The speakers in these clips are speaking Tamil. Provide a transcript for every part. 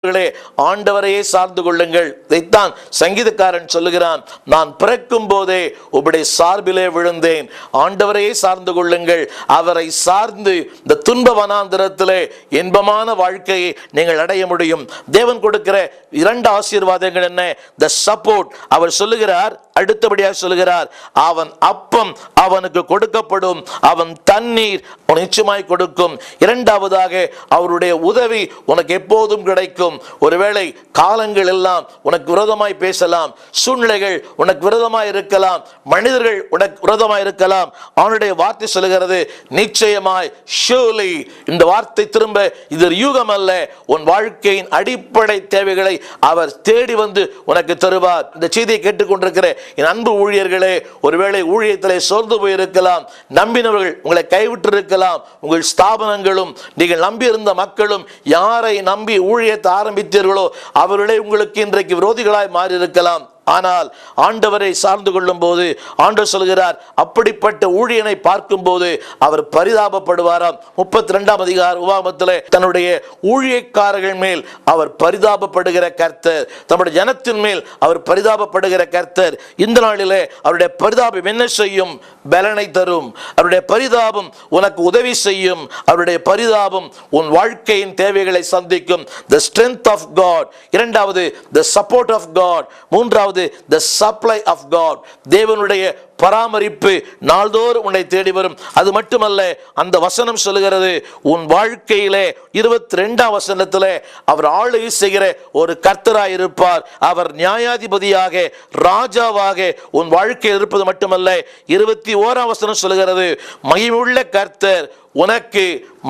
ஆண்டவரையே சார்ந்து கொள்ளுங்கள். இதைத்தான் சங்கீதக்காரன் சொல்லுகிறான், நான் பிறக்கும் போதே உம்முடைய சார்பிலே விழுந்தேன். ஆண்டவரையே சார்ந்து கொள்ளுங்கள். அவரை சார்ந்து இந்த துன்ப வனாந்திரத்திலே இன்பமான வாழ்க்கையை நீங்கள் அடைய முடியும். தேவன் கொடுக்கிற இரண்டு ஆசீர்வாதங்கள் என்ன? The support. அவர் சொல்லுகிறார், அடுத்தபடியாக சொல்லுகிறார், அவன் அப்பம் அவனுக்கு கொடுக்கப்படும், அவன் தண்ணீர் நிச்சயமாய் கொடுக்கும். இரண்டாவதாக அவருடைய உதவி உனக்கு எப்போதும் கிடைக்கும். ஒருவேளை காலங்கள் எல்லாம் உனக்கு விரோதமாய் பேசலாம், சூழ்நிலைகள் உனக்கு விரோதமாய் இருக்கலாம், மனிதர்கள் உனக்கு விரோதமாய் இருக்கலாம். அவனுடைய வார்த்தை சொல்லுகிறது, நிச்சயமாய் surely, இந்த வார்த்தை திரும்ப இது யூகம் அல்ல, உன் வாழ்க்கையின் அடிப்படை தேவைகளை அவர் தேடி வந்து உனக்கு தருவார். இந்த செய்தியை கேட்டுக்கொண்டிருக்கிற என் அன்பு ஊழியர்களே, ஒருவேளை ஊழியத்திலே சோர்ந்து போயிருக்கலாம், நம்பினவர்கள் உங்களை கைவிட்டு இருக்கலாம், உங்கள் ஸ்தாபனங்களும் நீங்கள் நம்பியிருந்த மக்களும் யாரை நம்பி ஊழியத்தை ஆரம்பித்தீர்களோ அவர்களே உங்களுக்கு இன்றைக்கு விரோதிகளாய் மாறி இருக்கலாம். ஆனால் ஆண்டவரை சார்ந்து கொள்ளும் போது ஆண்டவர் சொல்கிறார், அப்படிப்பட்ட ஊழியனை பார்க்கும் போது அவர் பரிதாபப்படுவாராம். 32ஆம் அதிகார உபாகமத்திலே தன்னுடைய ஊழியக்காரர்கள் மேல் அவர் பரிதாபப்படுகிற கர்த்தர், தம்முடைய ஜனத்தின் மேல் அவர் பரிதாபப்படுகிற கர்த்தர். இந்த நாளிலே அவருடைய பரிதாபம் என்ன செய்யும்? பலனை தரும். அவருடைய பரிதாபம் உனக்கு உதவி செய்யும். அவருடைய பரிதாபம் உன் வாழ்க்கையின் தேவைகளை சந்திக்கும். the strength of God. இரண்டாவது the support of God. மூன்றாவது the supply of God. தேவனுடைய பராமரிப்பு நாள்தோறும் உன்னை தேடி வரும். அது மட்டுமல்ல, அந்த வசனம் சொல்லுகிறது, உன் வாழ்க்கையிலே 22ஆம் வசனத்திலே அவர் ஆளுகை செய்கிற ஒரு கர்த்தராய் இருப்பார். அவர் நியாயாதிபதியாக ராஜாவாக உன் வாழ்க்கையில் இருப்பது மட்டுமல்ல, 21ஆம் வசனம் சொல்லுகிறது, மகிமையுள்ள கர்த்தர் உனக்கு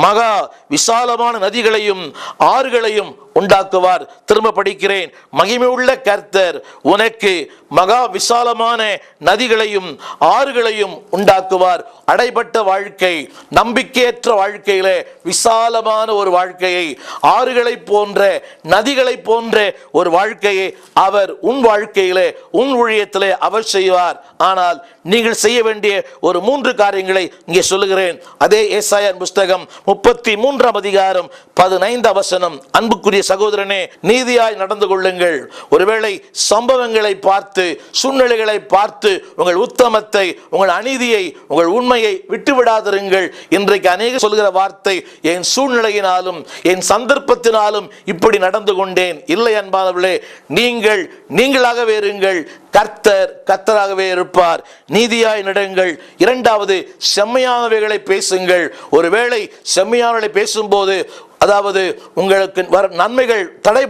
மகா விசாலமான நதிகளையும் ஆறுகளையும் உண்டாக்குவார். திரும்ப படிக்கிறேன், மகிமையுள்ள கர்த்தர் உனக்கு மகா விசாலமான நதிகளையும் ஆறுகளையும் உண்டாக்குவார். அடைபட்ட வாழ்க்கை, நம்பிக்கையற்ற வாழ்க்கையிலே விசாலமான ஒரு வாழ்க்கையை, ஆறுகளை போன்ற நதிகளை போன்ற ஒரு வாழ்க்கையை அவர் உன் வாழ்க்கையிலே உன் ஊழியத்திலே அவர் செய்வார். ஆனால் நீங்கள் செய்ய வேண்டிய ஒரு 3 காரியங்களை இங்கே சொல்லுகிறேன். அதே ஏசாயா புஸ்தகம் 33ஆம் அதிகாரம் 15ஆம் வசனம். அன்புக்குரிய சகோதரனே, நீதியாய் நடந்து கொள்ளுங்கள். ஒருவேளை சம்பவங்களை பார்த்து, சூழ்நிலைகளை பார்த்து உங்கள் உத்தமத்தை, உங்கள் அநீதியை, உங்கள் உண்மையை விட்டுவிடாதிருங்கள். இன்றைக்கு அநேக சொல்கிற வார்த்தை, என் சூழ்நிலையினாலும் என் சந்தர்ப்பத்தினாலும் இப்படி நடந்து கொண்டேன். இல்லை அன்பானவர்களே, நீங்கள் நீங்களாகவே இருங்கள், கர்த்தர் கர்த்தராகவே இருப்பார். நீதியாய் நடங்கள். இரண்டாவது, செம்மையானவைகளை பேசுங்கள். ஒருவேளை செம்மையானவைகளை பேசும்போது, அதாவது உங்களுக்கு நன்மைகள் தடை